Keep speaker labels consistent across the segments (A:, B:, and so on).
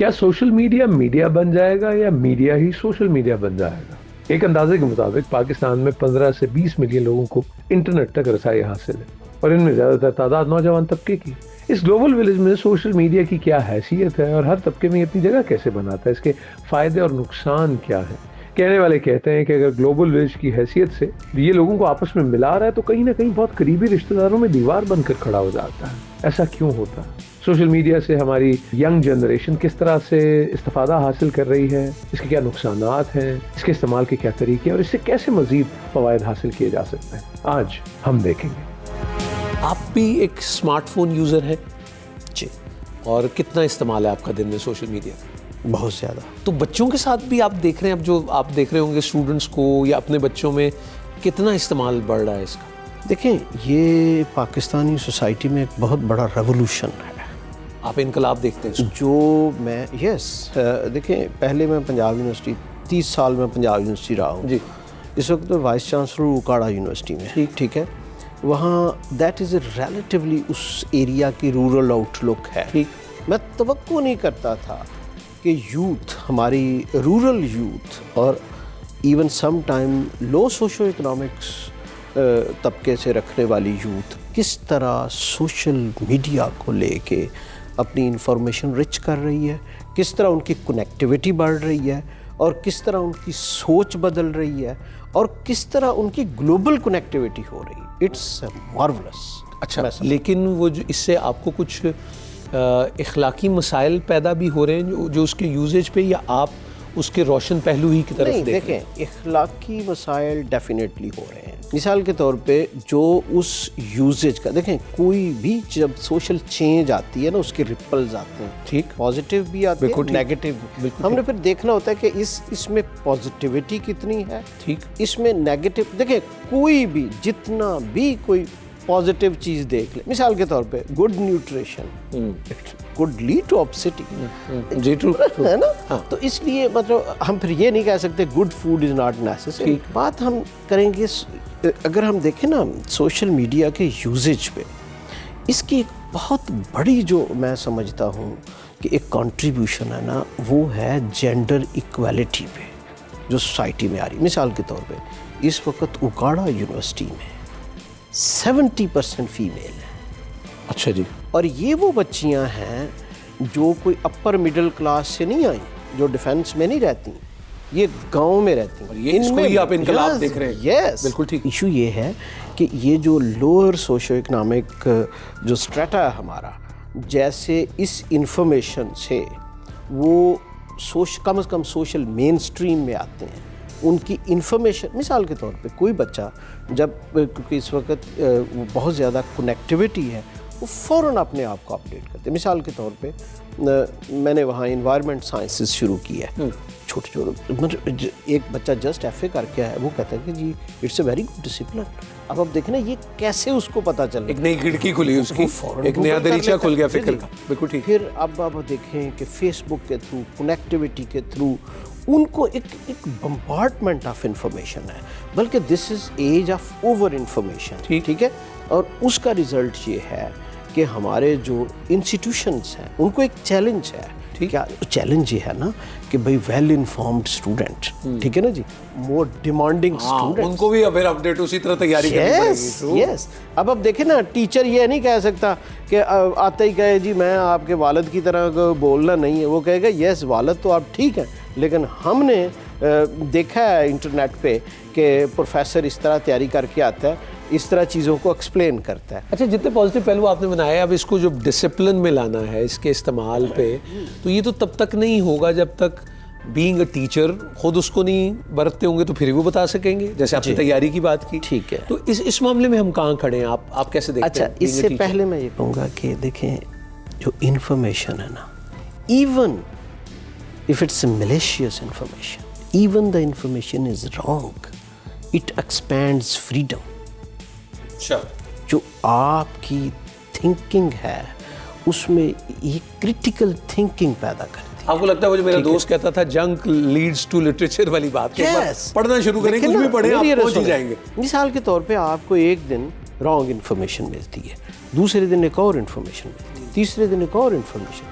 A: کیا social media media بن جائے گا یا میڈیا ہی سوشل میڈیا بن جائے گا؟ ایک اندازے کے مطابق پاکستان میں 15 سے 20 ملین لوگوں کو انٹرنیٹ تک رسائی حاصل ہے اور ان میں زیادہ تر تعداد نوجوان طبقے کی۔ اس گلوبل ولیج میں سوشل میڈیا کی کیا حیثیت ہے اور ہر طبقے میں اپنی جگہ کیسے بناتا ہے، اس کے فائدے اور نقصان کیا ہیں؟ کہنے والے کہتے ہیں کہ اگر گلوبل ولیج کی حیثیت سے یہ لوگوں کو آپس میں ملا رہا ہے تو کہیں نہ کہیں بہت قریبی رشتہ داروں میں دیوار بن کر کھڑا ہو جاتا ہے۔ ایسا کیوں ہوتا ہے؟ سوشل میڈیا سے ہماری ینگ جنریشن کس طرح سے استفادہ حاصل کر رہی ہے، اس کے کیا نقصانات ہیں، اس کے استعمال کے کیا طریقے ہیں اور اس سے کیسے مزید فوائد حاصل کیے جا سکتے ہیں، آج ہم دیکھیں گے۔
B: آپ بھی ایک اسمارٹ فون یوزر ہیں
C: جی،
B: اور کتنا استعمال ہے آپ کا دن میں سوشل میڈیا؟
C: بہت زیادہ۔
B: تو بچوں کے ساتھ بھی آپ دیکھ رہے ہیں، اب جو آپ دیکھ رہے ہوں گے اسٹوڈنٹس کو یا اپنے بچوں میں کتنا استعمال بڑھ رہا ہے اس کا؟
C: دیکھیں، یہ پاکستانی سوسائٹی میں ایک بہت بڑا ریولوشن ہے
B: آپ انقلاب دیکھتے ہیں
C: جو میں دیکھیں، پہلے میں پنجاب یونیورسٹی 30 سال میں پنجاب یونیورسٹی رہا ہوں
B: جی۔
C: اس وقت میں وائس چانسلر اوکاڑا یونیورسٹی میں، ٹھیک ہے، وہاں دیٹ از اے ریلیٹیولی اس ایریا کی رورل آؤٹ لک ہے۔ میں توقع نہیں کرتا تھا کہ یوتھ، ہماری رورل یوتھ اور even some time low socio economics طبقے سے رکھنے والی یوتھ کس طرح سوشل میڈیا کو لے کے اپنی انفارمیشن رچ کر رہی ہے، کس طرح ان کی کنیکٹیوٹی بڑھ رہی ہے اور کس طرح ان کی سوچ بدل رہی ہے اور کس طرح ان کی گلوبل کنیکٹیوٹی ہو رہی ہے۔ It's marvellous.
B: اچھا، لیکن وہ جو اس سے آپ کو کچھ اخلاقی مسائل پیدا بھی ہو رہے ہیں جو اس کے یوزیج پہ، یا آپ اس کے روشن پہلو ہی کی طرف
C: دیکھیں، اخلاقی مسائل ڈیفینیٹلی ہو رہے ہیں۔ مثال کے طور پہ جو اس یوزیج کا، دیکھیں کوئی بھی جب سوشل چینج آتی ہے نا، اس کے ریپلز آتے ہیں، ٹھیک، پازیٹیو بھی آتے ہیں، نیگیٹو بھی۔ ہم نے پھر دیکھنا ہوتا ہے کہ اس میں پازیٹیوٹی کتنی ہے، ٹھیک، اس میں نیگیٹو۔ دیکھیں کوئی بھی جتنا بھی کوئی پازیٹیو چیز دیکھ لیں، مثال کے طور پہ good nutrition could lead to obesity،
B: جی ٹرو
C: ہے نا۔ تو اس لیے مطلب ہم پھر یہ نہیں کہہ سکتے good food is not necessary. بات ہم کریں گے، اگر ہم دیکھیں نا سوشل میڈیا کے یوزیج پہ، اس کی ایک بہت بڑی جو میں سمجھتا ہوں کہ ایک کنٹریبیوشن ہے نا، وہ ہے جینڈر ایکویلٹی پہ جو سوسائٹی میں آ رہی ہے۔ مثال کے طور پہ اس وقت اوکاڑا یونیورسٹی میں 70% فیمیل ہیں۔
B: اچھا جی۔
C: اور یہ وہ بچیاں ہیں جو کوئی اپر مڈل کلاس سے نہیں آئیں، جو ڈیفینس میں نہیں رہتی، یہ گاؤں میں رہتی ہیں۔
B: اس کو ہی آپ انقلاب دیکھ رہے ہیں۔
C: یس،
B: بالکل ٹھیک۔
C: ایشو یہ ہے کہ یہ جو لوور سوشو اکنامک جو اسٹریٹا ہے ہمارا، جیسے اس انفارمیشن سے وہ کم از کم سوشل مین اسٹریم میں آتے ہیں، ان کی انفارمیشن، مثال کے طور پہ کوئی بچہ جب، کیونکہ اس وقت بہت زیادہ کنیکٹیوٹی ہے، وہ فوراً اپنے آپ کو اپڈیٹ کرتے ہیں۔ مثال کے طور پہ میں نے وہاں انوائرمنٹ سائنسز شروع کی ہے، چھوٹے چھوٹے، مطلب ایک بچہ جسٹ ایف اے کر کے ہے، وہ کہتا ہے کہ جی it's a very good discipline. اب آپ دیکھیں نا یہ کیسے اس کو پتہ چل،
B: ایک نئی کھڑکی کھلی، اس کی ایک نیا دریچہ کھل گیا فکر کا۔ بالکل ٹھیک۔
C: پھر اب آپ دیکھیں کہ فیس بک کے تھرو، کنیکٹیوٹی کے تھرو ان کو ایک بمبارڈمنٹ آف انفارمیشن ہے، بلکہ this is age of over information, ٹھیک ہے۔ اور اس کا ریزلٹ یہ ہے کہ ہمارے جو انسٹیٹیوشنس ہیں ان کو ایک چیلنج ہے۔ کیا چیلنج یہ ہے نا کہ بھائی ویل انفارمڈ اسٹوڈنٹ، ٹھیک ہے نا جی، مور ڈیمانڈنگ اسٹوڈنٹ،
B: ان کو بھی اب اپڈیٹ اسی طرح تیاری کرنی پڑے گی۔
C: یس، اب دیکھیں نا، ٹیچر یہ نہیں کہہ سکتا کہ آتے ہی کہے جی میں آپ کے والد کی طرح بولنا نہیں ہے، وہ کہے گا یس والد تو آپ ٹھیک ہیں، لیکن ہم نے دیکھا ہے انٹرنیٹ پہ کہ پروفیسر اس طرح تیاری کر کے آتا ہے، اس طرح چیزوں کو ایکسپلین کرتا ہے۔
B: اچھا، جتنے پازیٹیو پہلو آپ نے بنائے، اب اس کو جو ڈسپلن میں لانا ہے اس کے استعمال پہ، تو یہ تو تب تک نہیں ہوگا جب تک بینگ اے ٹیچر خود اس کو نہیں برتتے ہوں گے، تو پھر وہ بتا سکیں گے، جیسے آپ نے تیاری کی بات کی۔
C: ٹھیک ہے،
B: تو اس معاملے میں ہم کہاں کھڑے ہیں، آپ کیسے دیکھتے ہیں؟
C: اچھا، اس سے پہلے میں یہ کہوں گا کہ دیکھیں جو انفارمیشن ہے نا، even if it's a malicious information, even the information is wrong, it expands freedom۔ جو آپ کی تھنکنگ ہے اس میں یہ کریٹیکل تھنکنگ پیدا کرتی ہے۔
B: آپ کو لگتا ہے وہ جو میرا دوست کہتا تھا جنک لیڈز ٹو لٹریچر والی بات، کہ پڑھنا شروع کریں، کچھ بھی پڑھیں آپ پہنچ ہی جائیں گے۔
C: مثال کے طور پہ آپ کو ایک دن رانگ انفارمیشن ملتی ہے، دوسرے دن ایک اور انفارمیشن ملتی ہے، تیسرے دن ایک اور information.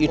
C: it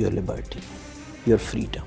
C: your liberty, your freedom.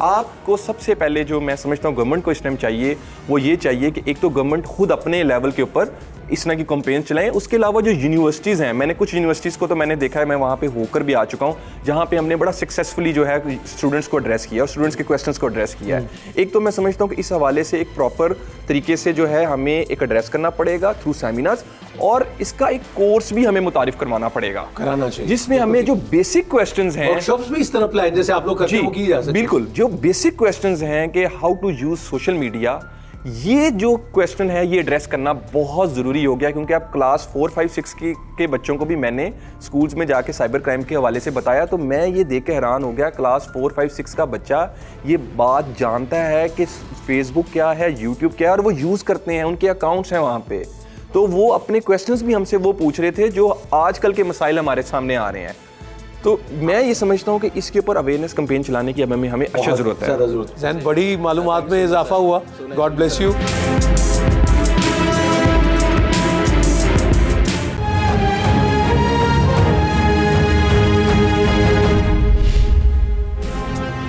D: آپ کو سب سے پہلے جو میں سمجھتا ہوں گورنمنٹ کو اس ٹائم چاہیے وہ یہ چاہیے کہ ایک تو گورنمنٹ خود اپنے لیول کے اوپر اس طرح کی کمپینس چلائیں. اس کے علاوہ جو یونیورسٹیز ہیں, میں نے کچھ یونیورسٹیز کو تو میں نے دیکھا ہے, میں وہاں پہ ہو کر بھی آ چکا ہوں, جہاں پہ ہم نے بڑا سکسیزفلی جو ہے اسٹوڈنٹس کو ایڈریس کیا اور اسٹوڈنٹس کے کویسچنس کو ایڈریس کیا ہے. ایک تو میں سمجھتا ہوں کہ اس حوالے سے ایک پراپر طریقے سے جو ہے ہمیں ایک ایڈریس کرنا پڑے گا تھرو سیمینارز, اور اس کا ایک کورس بھی ہمیں متعارف کروانا پڑے گا,
B: کرانا چاہیے,
D: جس میں ہمیں جو بیسک کویسچنز ہیں,
B: ورکشاپس بھی اس طرح پلان جیسے آپ لوگ کرتے ہیں وہ کی جا سکتی.
D: بالکل, جو بیسک کویسچنز ہیں کہ how to use social media, یہ جو کویسچن ہے یہ ایڈریس کرنا بہت ضروری ہو گیا, کیونکہ اب کلاس 4, 5, 6 کے بچوں کو بھی میں نے اسکولس میں جا کے سائبر کرائم کے حوالے سے بتایا, تو میں یہ دیکھ کے حیران ہو گیا, کلاس 4, 5, 6 کا بچہ یہ بات جانتا ہے کہ فیس بک کیا ہے, یوٹیوب کیا ہے, اور وہ یوز کرتے ہیں, ان کے اکاؤنٹس ہیں وہاں پہ. تو وہ اپنے کویسچنس بھی ہم سے وہ پوچھ رہے تھے جو آج کل کے مسائل ہمارے سامنے آ رہے ہیں. تو میں یہ سمجھتا ہوں کہ اس کے اوپر اویئرنیس کمپین چلانے کی اب ہمیں اچھا ضرورت ہے.
B: زیادہ ضرورت ہے. ذہن بڑی معلومات میں اضافہ ہوا. God bless you.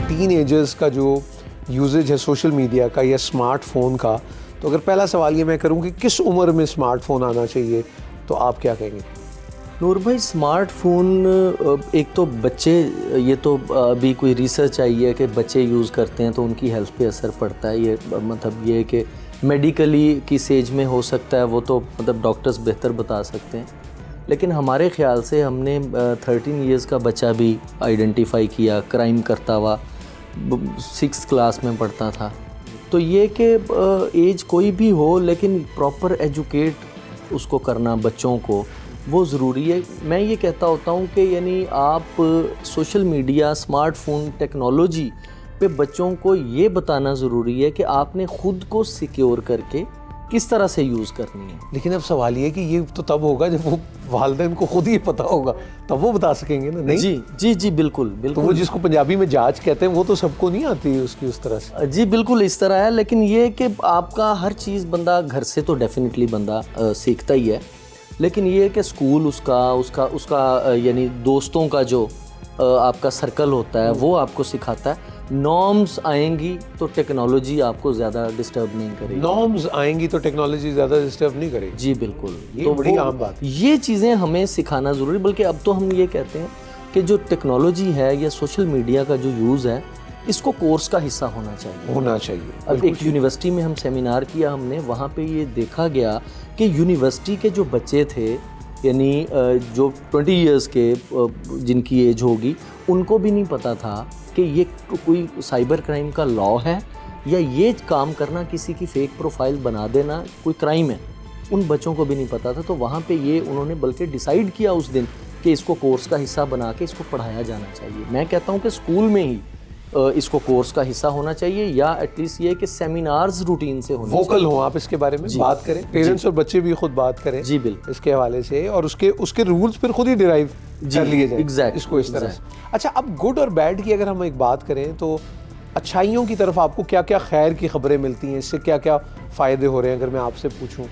B: Ten agers کا جو یوزیج ہے سوشل میڈیا کا یا اسمارٹ فون کا, تو اگر پہلا سوال یہ میں کروں کہ کس عمر میں اسمارٹ فون آنا چاہیے, تو آپ کیا کہیں گے؟
E: نور بھائی, اسمارٹ فون ایک تو بچے, یہ تو ابھی کوئی ریسرچ آئی ہے کہ بچے یوز کرتے ہیں تو ان کی ہیلتھ پہ اثر پڑتا ہے. یہ مطلب یہ ہے کہ میڈیکلی کس ایج میں ہو سکتا ہے وہ تو مطلب ڈاکٹرز بہتر بتا سکتے ہیں, لیکن ہمارے خیال سے ہم نے 13 ایئرز کا بچہ بھی آئیڈینٹیفائی کیا کرائم کرتا ہوا, 6 کلاس میں پڑھتا تھا. تو یہ کہ ایج کوئی بھی ہو لیکن پراپر ایجوکیٹ اس کو کرنا بچوں کو وہ ضروری ہے. میں یہ کہتا ہوتا ہوں کہ یعنی آپ social media, smart phone, technology پہ بچوں کو یہ بتانا ضروری ہے کہ آپ نے خود کو سیکیور کر کے کس طرح سے یوز کرنی ہے.
B: لیکن اب سوال یہ کہ یہ تو تب ہوگا جب وہ والدین کو خود ہی پتہ ہوگا, تب وہ بتا سکیں گے نا. نہیں
E: جی جی جی بالکل
B: تو
E: بالکل.
B: وہ جس کو پنجابی میں جانچ کہتے ہیں وہ تو سب کو نہیں آتی اس کی اس طرح سے.
E: جی بالکل اس طرح ہے, لیکن یہ کہ آپ کا ہر چیز بندہ گھر سے تو ڈیفینیٹلی بندہ سیکھتا ہی ہے, لیکن یہ کہ اسکول اس کا یعنی دوستوں کا جو آپ کا سرکل ہوتا ہے وہ آپ کو سکھاتا ہے. نارمز آئیں گی تو ٹیکنالوجی آپ کو زیادہ ڈسٹرب نہیں کرے گی.
B: نارمز آئیں گی تو ٹیکنالوجی زیادہ ڈسٹرب نہیں کرے گی.
E: جی بالکل,
B: یہ بڑی عام بات.
E: یہ چیزیں ہمیں سکھانا ضروری, بلکہ اب تو ہم یہ کہتے ہیں کہ جو ٹیکنالوجی ہے یا سوشل میڈیا کا جو یوز ہے اس کو کورس کا حصہ ہونا چاہیے. اب ایک یونیورسٹی میں ہم سیمینار کیا ہم نے, وہاں پہ یہ دیکھا گیا کہ یونیورسٹی کے جو بچے تھے یعنی جو 20 ایئرس کے جن کی ایج ہوگی ان کو بھی نہیں پتہ تھا کہ یہ کوئی سائبر کرائم کا لا ہے یا یہ کام کرنا کسی کی فیک پروفائل بنا دینا کوئی کرائم ہے. ان بچوں کو بھی نہیں پتہ تھا. تو وہاں پہ یہ انہوں نے بلکہ ڈیسائیڈ کیا اس دن کہ اس کو کورس کا حصہ بنا کے اس کو پڑھایا جانا چاہیے. میں کہتا ہوں کہ اسکول میں ہی اس کو کورس کا حصہ ہونا چاہیے, یا ایٹ لیسٹ یہ کہ سیمینارز روٹین سے ہونے
B: ووکل ہوں آپ اس کے بارے میں بات کریں, پیرنٹس اور بچے بھی خود بات کریں
E: جی بالکل
B: اس کے حوالے سے, اور اس کے رولز پھر خود ہی ڈرائیو کر لیے جائیں اس کو اس طرح سے. اچھا, اب گڈ اور بیڈ کی اگر ہم ایک بات کریں تو اچھائیوں کی طرف آپ کو کیا کیا خیر کی خبریں ملتی ہیں, اس سے کیا کیا فائدے ہو رہے ہیں اگر میں آپ سے پوچھوں؟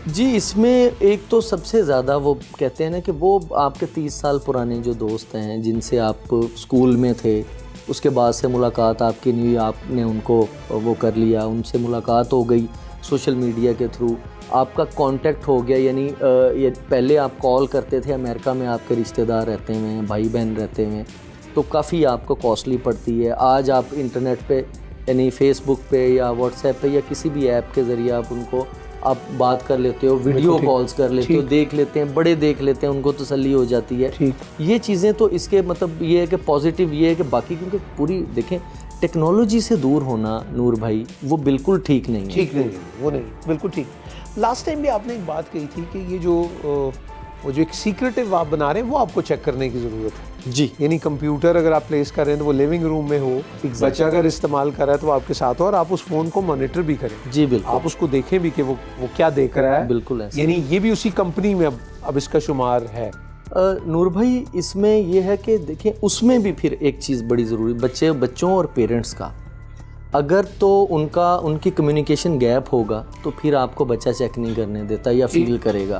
E: جی اس میں ایک تو سب سے زیادہ وہ کہتے ہیں نا کہ وہ آپ کے 30 سال پرانے جو دوست ہیں جن سے آپ اسکول میں تھے, اس کے بعد سے ملاقات آپ کی نہیں, آپ نے ان کو وہ کر لیا, ان سے ملاقات ہو گئی سوشل میڈیا کے تھرو, آپ کا کانٹیکٹ ہو گیا. یعنی پہلے آپ کال کرتے تھے, امریکہ میں آپ کے رشتہ دار رہتے ہیں, بھائی بہن رہتے ہیں, تو کافی آپ کو کاسٹلی پڑتی ہے. آج آپ انٹرنیٹ پہ یعنی فیس بک پہ یا واٹس ایپ پہ یا کسی بھی ایپ کے ذریعے آپ ان کو آپ بات کر لیتے ہو, ویڈیو کالز کر لیتے ہو, دیکھ لیتے ہیں, بڑے دیکھ لیتے ہیں, ان کو تسلی ہو جاتی ہے. یہ چیزیں تو اس کے مطلب یہ ہے کہ پازیٹیو یہ ہے کہ باقی کیونکہ پوری دیکھیں ٹیکنالوجی سے دور ہونا نور بھائی وہ بالکل ٹھیک نہیں ہے.
B: ٹھیک نہیں, وہ نہیں بالکل ٹھیک. لاسٹ ٹائم بھی آپ نے ایک بات کہی تھی کہ یہ جو ایک سیکریٹو آپ بنا رہے ہیں وہ آپ کو چیک کرنے کی ضرورت ہے.
E: جی
B: یعنی کمپیوٹر اگر آپ پلیس کر رہے ہیں تو وہ لیونگ روم میں ہو, بچہ اگر استعمال کر رہا ہے تو وہ آپ کے ساتھ ہو, اور آپ اس فون کو مانیٹر بھی کریں.
E: جی بالکل,
B: آپ اس کو دیکھیں بھی کہ وہ کیا دیکھ رہا ہے.
E: بالکل ایسا.
B: یعنی یہ بھی اسی کمپنی میں اب اس کا شمار ہے.
E: نور بھائی اس میں یہ ہے کہ دیکھیں اس میں بھی پھر ایک چیز بڑی ضروری, بچوں اور پیرنٹس کا اگر تو ان کی کمیونیکیشن گیپ ہوگا تو پھر آپ کو بچہ چیک نہیں کرنے دیتا یا فیل کرے گا.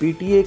E: PTA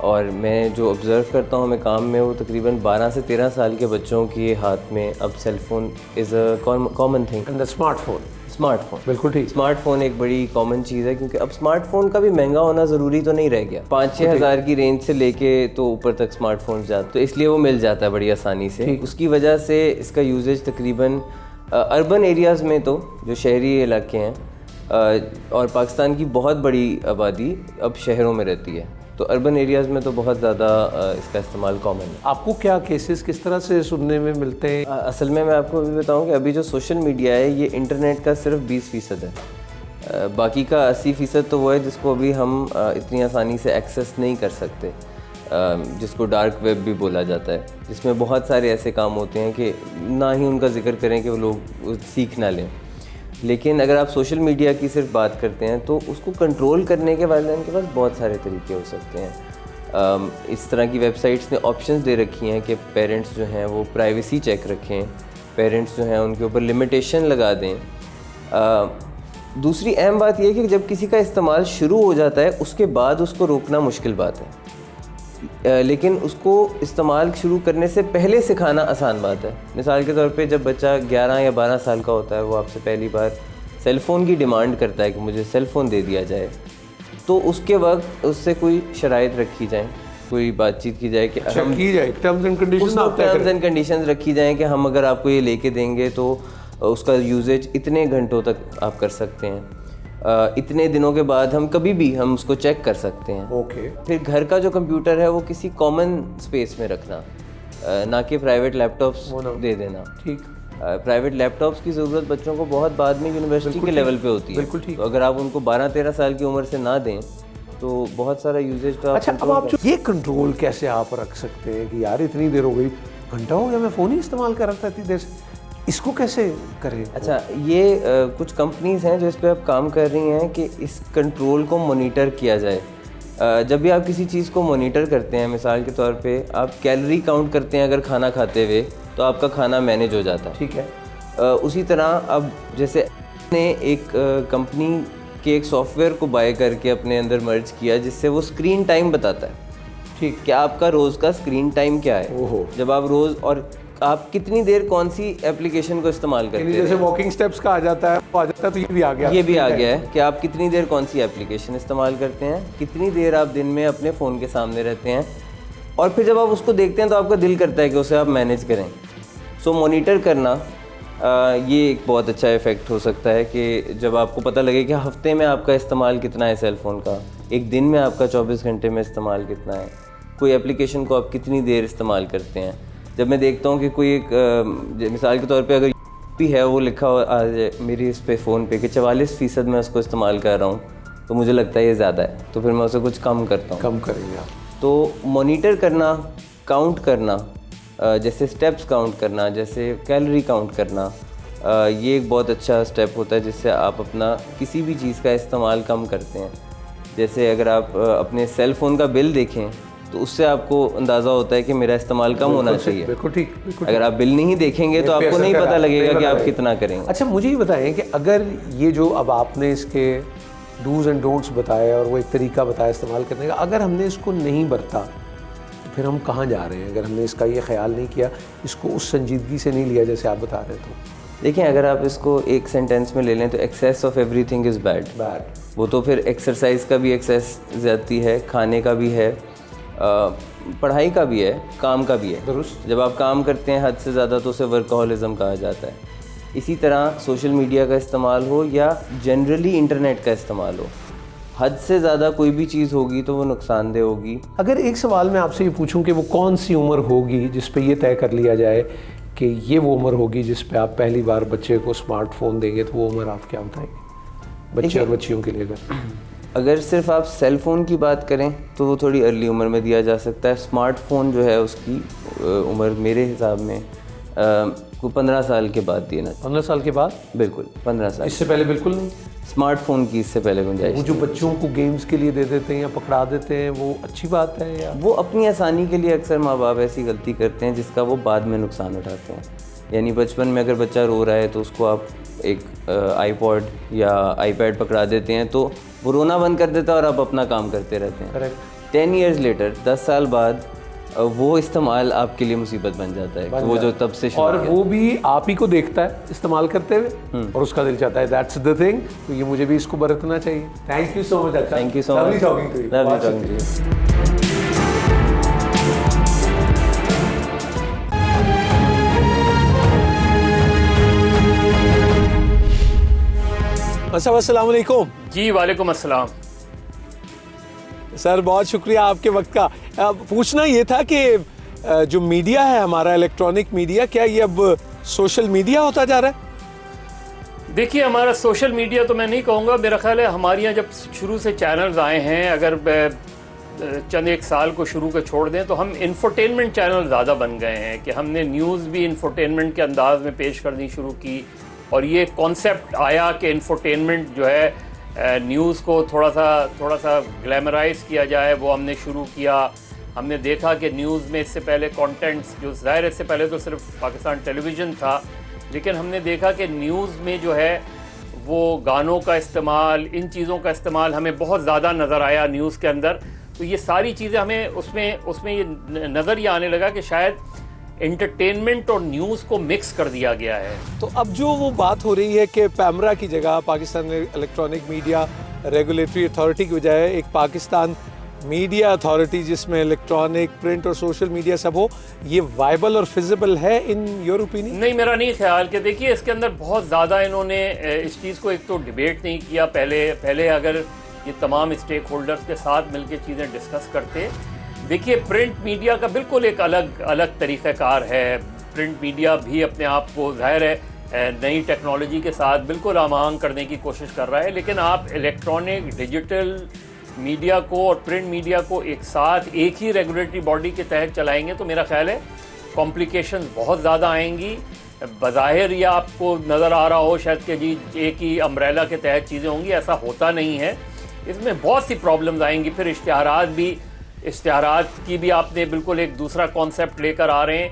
F: اور میں جو آبزرو کرتا ہوں میں کام میں، وہ تقریباً 12 سے 13 سال کے بچوں کے ہاتھ میں اب cell phone is a common thing.
B: And smartphone.
F: Smartphone
B: بالکل ٹھیک.
F: اسمارٹ فون ایک بڑی کامن چیز ہے، کیونکہ اب اسمارٹ فون کا بھی مہنگا ہونا ضروری تو نہیں رہ گیا. 5-6 ہزار کی رینج سے لے کے تو اوپر تک اسمارٹ فون جاتے، تو اس لیے وہ مل جاتا ہے بڑی آسانی سے. اس کی وجہ سے اس کا یوزیج تقریباً اربن ایریاز میں، تو جو شہری علاقے ہیں، اور پاکستان کی بہت بڑی آبادی اب شہروں میں رہتی ہے، تو اربن ایریاز میں تو بہت زیادہ اس کا استعمال کامن ہے.
B: آپ کو کیا کیسز کس طرح سے سننے میں ملتے ہیں؟
F: اصل میں آپ کو بھی بتاؤں کہ ابھی جو سوشل میڈیا ہے یہ انٹرنیٹ کا صرف 20% ہے. باقی کا 80% تو وہ ہے جس کو ابھی ہم اتنی آسانی سے ایکسیس نہیں کر سکتے، جس کو ڈارک ویب بھی بولا جاتا ہے، جس میں بہت سارے ایسے کام ہوتے ہیں کہ نہ ہی ان کا ذکر کریں کہ وہ لوگ سیکھ نہ لیں. لیکن اگر آپ سوشل میڈیا کی صرف بات کرتے ہیں تو اس کو کنٹرول کرنے کے والدین کے پاس بہت سارے طریقے ہو سکتے ہیں. اس طرح کی ویب سائٹس نے آپشنز دے رکھی ہیں کہ پیرنٹس جو ہیں وہ پرائیویسی چیک رکھیں، پیرنٹس جو ہیں ان کے اوپر لمیٹیشن لگا دیں. دوسری اہم بات یہ ہے کہ جب کسی کا استعمال شروع ہو جاتا ہے اس کے بعد اس کو روکنا مشکل بات ہے، لیکن اس کو استعمال شروع کرنے سے پہلے سکھانا آسان بات ہے. مثال کے طور پہ جب بچہ 11 یا 12 سال کا ہوتا ہے، وہ آپ سے پہلی بار سیل فون کی ڈیمانڈ کرتا ہے کہ مجھے سیل فون دے دیا جائے، تو اس کے وقت اس سے کوئی شرائط رکھی جائیں، کوئی بات چیت کی جائے کہ ہم
B: کی جائے ٹرمز اینڈ
F: کنڈیشنز رکھی جائیں کہ ہم اگر آپ کو یہ لے کے دیں گے تو اس کا یوزیج اتنے گھنٹوں تک آپ کر سکتے ہیں، اتنے دنوں کے بعد ہم کبھی بھی ہم اس کو چیک کر سکتے ہیں.
B: اوکے.
F: پھر گھر کا جو کمپیوٹر ہے وہ کسی کامن اسپیس میں رکھنا، نہ کہ پرائیویٹ لیپ ٹاپس دے دینا.
B: ٹھیک.
F: پرائیویٹ لیپ ٹاپس کی ضرورت بچوں کو بہت بعد میں یونیورسٹی کے لیول پہ ہوتی ہے.
B: بالکل ٹھیک.
F: تو اگر آپ ان کو 12-13 سال کی عمر سے نہ دیں تو بہت سارا یوزیج تو
B: اچھا، اب آپ یہ کنٹرول کیسے آپ رکھ سکتے ہیں کہ یار اتنی دیر ہو گئی، گھنٹہ ہو گیا میں فون ہی استعمال کر رہا تھا اتنی دیر سے، اس کو کیسے کریں؟
F: اچھا، یہ کچھ کمپنیز ہیں جو اس پہ اب کام کر رہی ہیں کہ اس کنٹرول کو مانیٹر کیا جائے. جب بھی آپ کسی چیز کو مانیٹر کرتے ہیں، مثال کے طور پہ آپ کیلری کاؤنٹ کرتے ہیں اگر کھانا کھاتے ہوئے، تو آپ کا کھانا مینیج ہو جاتا ہے.
B: ٹھیک ہے.
F: اسی طرح اب جیسے نے ایک کمپنی کے ایک سافٹ ویئر کو بائی کر کے اپنے اندر مرج کیا جس سے وہ اسکرین ٹائم بتاتا ہے.
B: ٹھیک.
F: کہ آپ کا روز کا اسکرین ٹائم کیا ہے، جب آپ روز اور آپ کتنی دیر کون سی اپلیکیشن کو استعمال کرتے ہیں.
B: جیسے واکنگ سٹیپس کا آ جاتا ہے تو یہ بھی آ گیا.
F: یہ بھی آ گیا ہے کہ آپ کتنی دیر کون سی اپلیکیشن استعمال کرتے ہیں، کتنی دیر آپ دن میں اپنے فون کے سامنے رہتے ہیں، اور پھر جب آپ اس کو دیکھتے ہیں تو آپ کا دل کرتا ہے کہ اسے آپ مینیج کریں. سو مانیٹر کرنا یہ ایک بہت اچھا ایفیکٹ ہو سکتا ہے کہ جب آپ کو پتہ لگے کہ ہفتے میں آپ کا استعمال کتنا ہے سیل فون کا، ایک دن میں آپ کا 24 گھنٹے میں استعمال کتنا ہے، کوئی اپلیکیشن کو آپ کتنی دیر استعمال کرتے ہیں. جب میں دیکھتا ہوں کہ کوئی ایک مثال کے طور پہ اگر بھی ہے وہ لکھا ہوا آ جائے میری اس پہ فون پہ کہ 44% میں اس کو استعمال کر رہا ہوں، تو مجھے لگتا ہے یہ زیادہ ہے، تو پھر میں اسے کچھ کم کرتا ہوں.
B: کم کریں گے آپ.
F: تو مانیٹر کرنا، کاؤنٹ کرنا، جیسے اسٹیپس کاؤنٹ کرنا، جیسے کیلری کاؤنٹ کرنا، یہ ایک بہت اچھا اسٹیپ ہوتا ہے جس سے آپ اپنا کسی بھی چیز کا استعمال کم کرتے ہیں. جیسے اگر آپ اپنے سیل فون کا بل دیکھیں تو اس سے آپ کو اندازہ ہوتا ہے کہ میرا استعمال کم ہونا چاہیے.
B: بالکل ٹھیک.
F: اگر آپ بل نہیں دیکھیں گے تو آپ کو نہیں پتہ لگے گا کہ آپ کتنا کریں گے.
B: اچھا، مجھے یہ بتائیں کہ اگر یہ جو اب آپ نے اس کے ڈوز اینڈ ڈونٹس بتایا اور وہ ایک طریقہ بتایا استعمال کرنے کا، اگر ہم نے اس کو نہیں برتا تو پھر ہم کہاں جا رہے ہیں؟ اگر ہم نے اس کا یہ خیال نہیں کیا، اس کو اس سنجیدگی سے نہیں لیا جیسے آپ بتا رہے تو
F: دیکھیں، اگر آپ اس کو ایک سینٹینس میں لے لیں تو access of every thing is bad. وہ تو پھر ایکسرسائز کا بھی ایکسیس زیادتی ہے، کھانے کا بھی ہے، پڑھائی کا بھی ہے، کام کا بھی ہے.
B: درست.
F: جب آپ کام کرتے ہیں حد سے زیادہ تو اسے ورکہولزم کہا جاتا ہے. اسی طرح سوشل میڈیا کا استعمال ہو یا جنرلی انٹرنیٹ کا استعمال ہو، حد سے زیادہ کوئی بھی چیز ہوگی تو وہ نقصان دہ ہوگی.
B: اگر ایک سوال میں آپ سے یہ پوچھوں کہ وہ کون سی عمر ہوگی جس پہ یہ طے کر لیا جائے کہ یہ وہ عمر ہوگی جس پہ آپ پہلی بار بچے کو اسمارٹ فون دیں گے، تو وہ عمر آپ کیا بتائیں گے بچے اور بچیوں کے لیے؟
F: اگر صرف آپ سیل فون کی بات کریں تو وہ تھوڑی ارلی عمر میں دیا جا سکتا ہے. اسمارٹ فون جو ہے اس کی عمر میرے حساب میں کو 15 سال کے بعد دینا.
B: 15 سال کے بعد؟
F: بالکل 15 سال.
B: اس سے پہلے بالکل نہیں.
F: اسمارٹ فون کی اس سے پہلے گنجائش.
B: وہ جو بچوں کو گیمز کے لیے دے دیتے ہیں یا پکڑا دیتے ہیں، وہ اچھی بات ہے یا
F: وہ اپنی آسانی کے لیے اکثر ماں باپ ایسی غلطی کرتے ہیں جس کا وہ بعد میں نقصان اٹھاتے ہیں. یعنی بچپن میں اگر بچہ رو رہا ہے تو اس کو آپ ایک آئی پوڈ یا آئی پیڈ پکڑا دیتے ہیں تو وہ رونا بند کر دیتا ہے اور آپ اپنا کام کرتے رہتے ہیں. 10 years later 10 سال بعد وہ استعمال آپ کے لیے مصیبت بن جاتا ہے, وہ جو تب سے شروع
B: اور وہ بھی آپ ہی کو دیکھتا ہے استعمال کرتے ہوئے اور اس کا دل چاہتا ہے دیٹس دا تھنگ, تو یہ مجھے بھی اس کو برتنا چاہیے. Thank you so much.
F: Thank you so much.
B: Lovely talking to you.
F: Lovely talking to you.
B: السلام علیکم.
G: جی وعلیکم السلام.
B: سر بہت شکریہ آپ کے وقت کا. پوچھنا یہ تھا کہ جو میڈیا ہے ہمارا الیکٹرانک میڈیا, کیا یہ اب سوشل میڈیا ہوتا جا رہا ہے؟
G: دیکھیے ہمارا سوشل میڈیا تو میں نہیں کہوں گا, میرا خیال ہے ہمارے یہاں جب شروع سے چینلز آئے ہیں, اگر چند ایک سال کو شروع کے چھوڑ دیں تو ہم انفرٹینمنٹ چینل زیادہ بن گئے ہیں کہ ہم نے نیوز بھی انفرٹینمنٹ کے انداز میں پیش کرنی شروع کی, اور یہ کانسیپٹ آیا کہ انفرٹینمنٹ جو ہے نیوز کو تھوڑا سا گلیمرائز کیا جائے, وہ ہم نے شروع کیا. ہم نے دیکھا کہ نیوز میں اس سے پہلے کانٹینٹس جو ظاہر اس سے پہلے تو صرف پاکستان ٹیلی ویژن تھا, لیکن ہم نے دیکھا کہ نیوز میں جو ہے وہ گانوں کا استعمال, ان چیزوں کا استعمال ہمیں بہت زیادہ نظر آیا نیوز کے اندر. تو یہ ساری چیزیں ہمیں اس میں یہ نظر یہ آنے لگا کہ شاید انٹرٹینمنٹ اور نیوز کو مکس کر دیا گیا ہے.
B: تو اب جو وہ بات ہو رہی ہے کہ پیمرا کی جگہ Pakistan electronic media regulatory authority کی بجائے ایک پاکستان میڈیا اتھارٹی جس میں الیکٹرانک, پرنٹ اور سوشل میڈیا سب ہو, یہ وائبل اور فیزیبل ہے ان یور اوپینین؟
G: نہیں, میرا نہیں خیال کہ دیکھیے اس کے اندر بہت زیادہ انہوں نے اس چیز کو ایک تو ڈیبیٹ نہیں کیا. پہلے اگر یہ تمام اسٹیک ہولڈرز کے ساتھ مل کے چیزیں ڈسکس کرتے. دیکھیے پرنٹ میڈیا کا بالکل ایک الگ طریقہ کار ہے. پرنٹ میڈیا بھی اپنے آپ کو ظاہر ہے نئی ٹیکنالوجی کے ساتھ بالکل ہم آہنگ کرنے کی کوشش کر رہا ہے, لیکن آپ الیکٹرانک ڈیجیٹل میڈیا کو اور پرنٹ میڈیا کو ایک ساتھ ایک ہی ریگولیٹری باڈی کے تحت چلائیں گے تو میرا خیال ہے کمپلیکیشنز بہت زیادہ آئیں گی. بظاہر یہ آپ کو نظر آ رہا ہو شاید کہ جی ایک ہی امبریلا کے تحت چیزیں ہوں گی, ایسا ہوتا نہیں ہے. اس میں بہت سی پرابلمز آئیں گی. پھر اشتہارات کی بھی آپ نے بالکل ایک دوسرا کانسیپٹ لے کر آ رہے ہیں.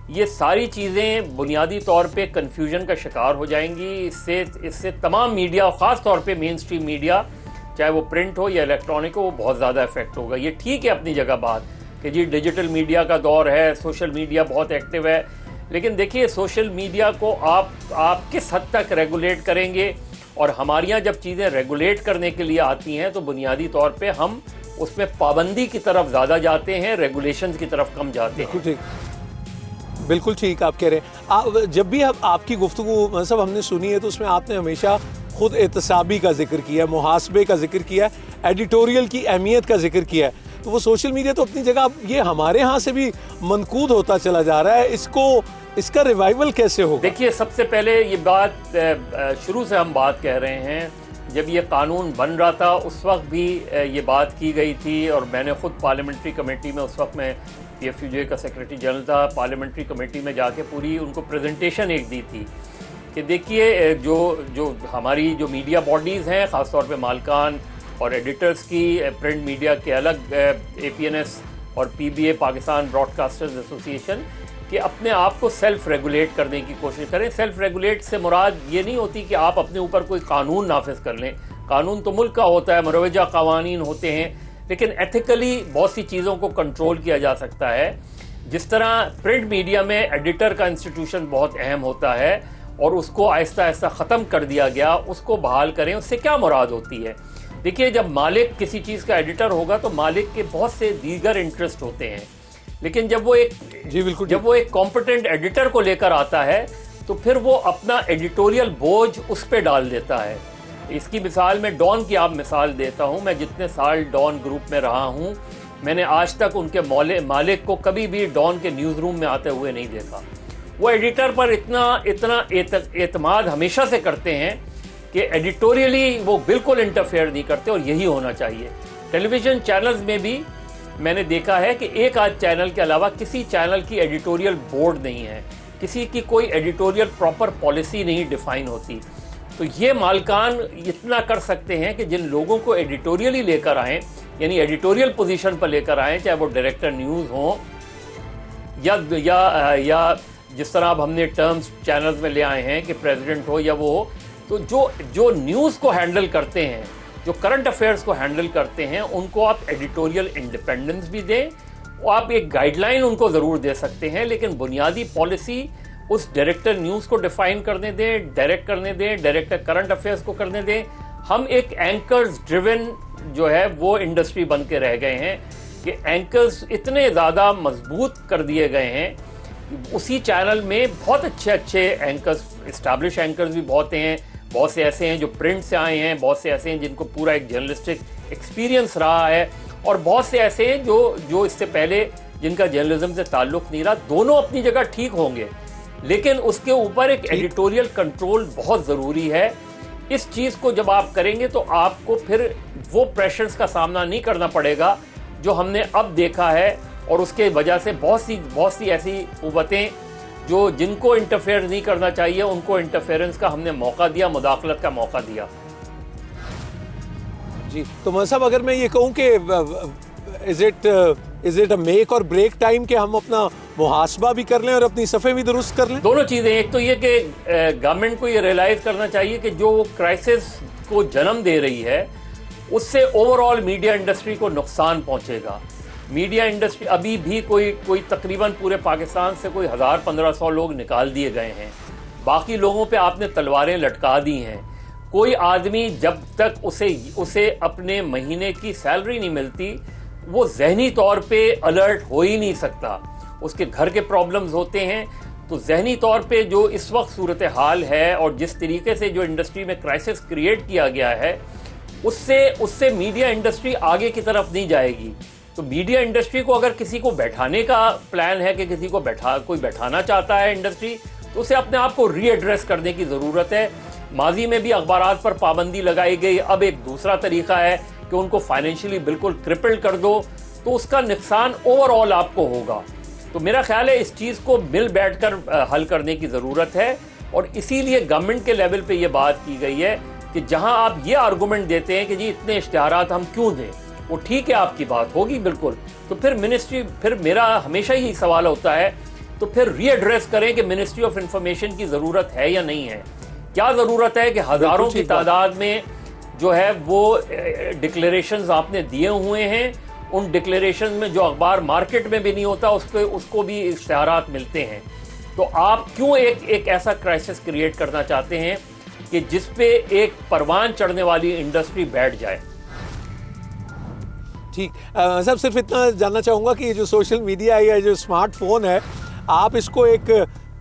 G: یہ ساری چیزیں بنیادی طور پہ کنفیوژن کا شکار ہو جائیں گی. اس سے تمام میڈیا, خاص طور پہ مین اسٹریم میڈیا, چاہے وہ پرنٹ ہو یا الیکٹرانک ہو, وہ بہت زیادہ افیکٹ ہوگا. یہ ٹھیک ہے اپنی جگہ بات کہ جی ڈیجیٹل میڈیا کا دور ہے, سوشل میڈیا بہت ایکٹیو ہے, لیکن دیکھیے سوشل میڈیا کو آپ کس حد تک ریگولیٹ کریں گے. اور ہمارے یہاں جب چیزیں ریگولیٹ کرنے کے لیے آتی ہیں تو بنیادی طور پہ ہم اس میں پابندی کی طرف زیادہ جاتے ہیں, ریگولیشنز کی طرف کم جاتے ہیں.
B: بالکل ٹھیک آپ کہہ رہے ہیں. جب بھی آپ کی گفتگو مطلب ہم نے سنی ہے تو اس میں آپ نے ہمیشہ خود احتسابی کا ذکر کیا ہے, محاسبے کا ذکر کیا ہے, ایڈیٹوریل کی اہمیت کا ذکر کیا ہے. تو وہ سوشل میڈیا تو اپنی جگہ, یہ ہمارے ہاں سے بھی منقود ہوتا چلا جا رہا ہے. اس کا ریوائول کیسے ہوگا؟
G: دیکھیے سب سے پہلے یہ بات شروع سے ہم بات کہہ رہے ہیں, جب یہ قانون بن رہا تھا اس وقت بھی یہ بات کی گئی تھی, اور میں نے خود پارلیمنٹری کمیٹی میں, اس وقت میں پی ایف یو جے کا سیکرٹری جنرل تھا, پارلیمنٹری کمیٹی میں جا کے پوری ان کو پریزنٹیشن ایک دی تھی کہ دیکھیے جو ہماری جو میڈیا باڈیز ہیں, خاص طور پہ مالکان اور ایڈیٹرز کی, پرنٹ میڈیا کے الگ اے پی این ایس اور پی be a Pakistan Broad casters association, کہ اپنے آپ کو سیلف ریگولیٹ کرنے کی کوشش کریں. سیلف ریگولیٹ سے مراد یہ نہیں ہوتی کہ آپ اپنے اوپر کوئی قانون نافذ کر لیں. قانون تو ملک کا ہوتا ہے, مروجہ قوانین ہوتے ہیں, لیکن ایتھیکلی بہت سی چیزوں کو کنٹرول کیا جا سکتا ہے. جس طرح پرنٹ میڈیا میں ایڈیٹر کا انسٹیٹیوشن بہت اہم ہوتا ہے اور اس کو آہستہ آہستہ ختم کر دیا گیا, اس کو بحال کریں. اس سے کیا مراد ہوتی ہے؟ دیکھیے جب مالک کسی چیز کا ایڈیٹر ہوگا تو مالک کے بہت سے دیگر انٹرسٹ ہوتے ہیں, لیکن جب وہ ایک کمپیٹنٹ ایڈیٹر کو لے کر آتا ہے تو پھر وہ اپنا ایڈیٹوریل بوجھ اس پہ ڈال دیتا ہے. اس کی مثال میں ڈان کی آپ مثال دیتا ہوں. میں جتنے سال ڈان گروپ میں رہا ہوں, میں نے آج تک ان کے مالک کو کبھی بھی ڈان کے نیوز روم میں آتے ہوئے نہیں دیکھا. وہ ایڈیٹر پر اتنا اعتماد ہمیشہ سے کرتے ہیں کہ ایڈیٹوریلی وہ بالکل انٹرفیئر نہیں کرتے, اور یہی ہونا چاہیے. ٹیلی ویژن چینلز میں بھی میں نے دیکھا ہے کہ ایک آدھ چینل کے علاوہ کسی چینل کی ایڈیٹوریل بورڈ نہیں ہے, کسی کی کوئی ایڈیٹوریل پراپر پالیسی نہیں ڈیفائن ہوتی. تو یہ مالکان اتنا کر سکتے ہیں کہ جن لوگوں کو ایڈیٹوریلی لے کر آئیں, یعنی ایڈیٹوریل پوزیشن پر لے کر آئیں, چاہے وہ ڈائریکٹر نیوز ہوں یا جس طرح اب ہم نے ٹرمز چینلز میں لے آئے ہیں کہ پریزیڈنٹ ہو یا وہ ہو, تو جو نیوز کو ہینڈل کرتے ہیں جو کرنٹ افیئرس کو ہینڈل کرتے ہیں ان کو آپ ایڈیٹوریل انڈیپینڈنس بھی دیں، اور آپ ایک گائیڈ لائن ان کو ضرور دے سکتے ہیں، لیکن بنیادی پالیسی اس ڈائریکٹر نیوز کو ڈیفائن کرنے دیں، ڈائریکٹ کرنے دیں، ڈائریکٹر کرنٹ افیئرس کو کرنے دیں. ہم ایک اینکرز ڈریون جو ہے وہ انڈسٹری بن کے رہ گئے ہیں کہ اینکرز اتنے زیادہ مضبوط کر دیے گئے ہیں. اسی چینل میں بہت اچھے اینکرز، اسٹیبلش اینکرز بھی بہت ہیں، بہت سے ایسے ہیں جو پرنٹ سے آئے ہیں، بہت سے ایسے ہیں جن کو پورا ایک جرنلسٹک ایکسپیرینس رہا ہے، اور بہت سے ایسے ہیں جو اس سے پہلے جن کا جرنلزم سے تعلق نہیں رہا. دونوں اپنی جگہ ٹھیک ہوں گے، لیکن اس کے اوپر ایک ایڈیٹوریل کنٹرول بہت ضروری ہے. اس چیز کو جب آپ کریں گے تو آپ کو پھر وہ پریشرز کا سامنا نہیں کرنا پڑے گا جو ہم نے اب دیکھا ہے، اور اس کے وجہ سے بہت سی ایسی قوتیں جو جن کو انٹرفیئر نہیں کرنا چاہیے ان کو انٹرفیئرنس کا ہم نے موقع دیا، مداخلت کا موقع دیا.
B: جی تو مہر صاحب، اگر میں یہ کہوں کہ از اٹ اے میک اور بریک ٹائم کہ ہم اپنا محاسبہ بھی کر لیں اور اپنی صفحے بھی درست کر لیں؟
G: دونوں چیزیں. ایک تو یہ کہ گورنمنٹ کو یہ ریئلائز کرنا چاہیے کہ جو وہ کرائسس کو جنم دے رہی ہے اس سے اوور آل میڈیا انڈسٹری کو نقصان پہنچے گا. میڈیا انڈسٹری ابھی بھی کوئی تقریباً پورے پاکستان سے کوئی 1000-1500 لوگ نکال دیے گئے ہیں، باقی لوگوں پہ آپ نے تلواریں لٹکا دی ہیں. کوئی آدمی جب تک اسے اپنے مہینے کی سیلری نہیں ملتی وہ ذہنی طور پہ الرٹ ہو ہی نہیں سکتا. اس کے گھر کے پرابلمز ہوتے ہیں. تو ذہنی طور پہ جو اس وقت صورتحال ہے اور جس طریقے سے جو انڈسٹری میں کرائسس کریٹ کیا گیا ہے اس سے میڈیا انڈسٹری آگے کی طرف نہیں جائے گی. تو میڈیا انڈسٹری کو اگر کسی کو بیٹھانے کا پلان ہے کہ کسی کو کوئی بیٹھانا چاہتا ہے انڈسٹری، تو اسے اپنے آپ کو ری ایڈریس کرنے کی ضرورت ہے. ماضی میں بھی اخبارات پر پابندی لگائی گئی، اب ایک دوسرا طریقہ ہے کہ ان کو فائنینشلی بالکل کرپلڈ کر دو، تو اس کا نقصان اوور آل آپ کو ہوگا. تو میرا خیال ہے اس چیز کو مل بیٹھ کر حل کرنے کی ضرورت ہے، اور اسی لیے گورنمنٹ کے لیول پہ یہ بات کی گئی ہے کہ جہاں آپ یہ آرگومنٹ دیتے ہیں کہ جی اتنے اشتہارات ہم کیوں دیں، وہ ٹھیک ہے آپ کی بات ہوگی بالکل، تو پھر میرا ہمیشہ یہی سوال ہوتا ہے تو پھر ری ایڈریس کریں کہ منسٹری آف انفارمیشن کی ضرورت ہے یا نہیں ہے. کیا ضرورت ہے کہ ہزاروں کی تعداد میں جو ہے وہ ڈکلیریشنز آپ نے دیے ہوئے ہیں، ان ڈکلیریشنز میں جو اخبار مارکیٹ میں بھی نہیں ہوتا اس کو بھی اشتہارات ملتے ہیں. تو آپ کیوں ایک ایسا کرائسس کریٹ کرنا چاہتے ہیں کہ جس پہ ایک پروان چڑھنے والی انڈسٹری بیٹھ جائے؟
B: ٹھیک صاحب، صرف اتنا جاننا چاہوں گا کہ یہ جو سوشل میڈیا ہے یا جو اسمارٹ فون ہے، آپ اس کو ایک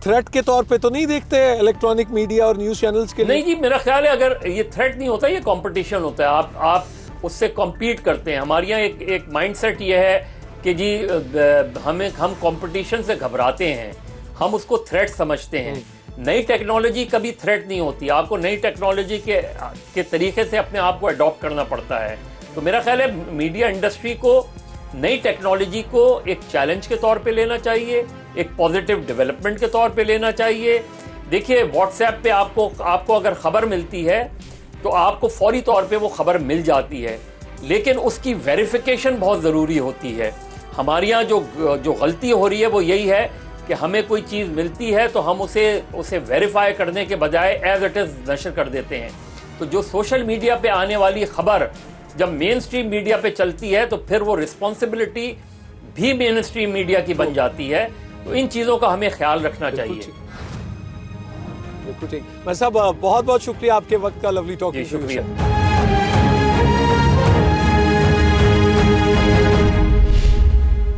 B: تھریٹ کے طور پہ تو نہیں دیکھتے الیکٹرانک میڈیا اور نیوز چینلز کے لیے؟
G: نہیں جی، میرا خیال ہے اگر یہ تھریٹ نہیں ہوتا، یہ کمپٹیشن ہوتا ہے. آپ اس سے کمپیٹ کرتے ہیں. ہمارے یہاں ایک مائنڈ سیٹ یہ ہے کہ جی ہم کمپٹیشن سے گھبراتے ہیں، ہم اس کو تھریٹ سمجھتے ہیں. نئی ٹیکنالوجی کبھی تھریٹ نہیں ہوتی. آپ کو نئی ٹیکنالوجی کے طریقے سے اپنے آپ کو اڈاپٹ کرنا پڑتا ہے. تو میرا خیال ہے میڈیا انڈسٹری کو نئی ٹیکنالوجی کو ایک چیلنج کے طور پہ لینا چاہیے، ایک پازیٹیو ڈیولپمنٹ کے طور پہ لینا چاہیے. دیکھیے واٹس ایپ پہ آپ کو اگر خبر ملتی ہے تو آپ کو فوری طور پہ وہ خبر مل جاتی ہے، لیکن اس کی ویریفیکیشن بہت ضروری ہوتی ہے. ہمارے یہاں جو غلطی ہو رہی ہے وہ یہی ہے کہ ہمیں کوئی چیز ملتی ہے تو ہم اسے ویریفائی کرنے کے بجائے ایز اٹ از نشر کر دیتے ہیں. تو جو سوشل میڈیا پہ آنے والی خبر جب مین اسٹریم میڈیا پہ چلتی ہے تو پھر وہ رسپانسبلٹی بھی مین اسٹریم میڈیا کی بن جاتی ہے. تو ان چیزوں کا ہمیں خیال رکھنا چاہیے.
B: بالکل ٹھیک. میں صاحب بہت بہت شکریہ آپ کے وقت کا. Lovely talking.
G: شکریہ.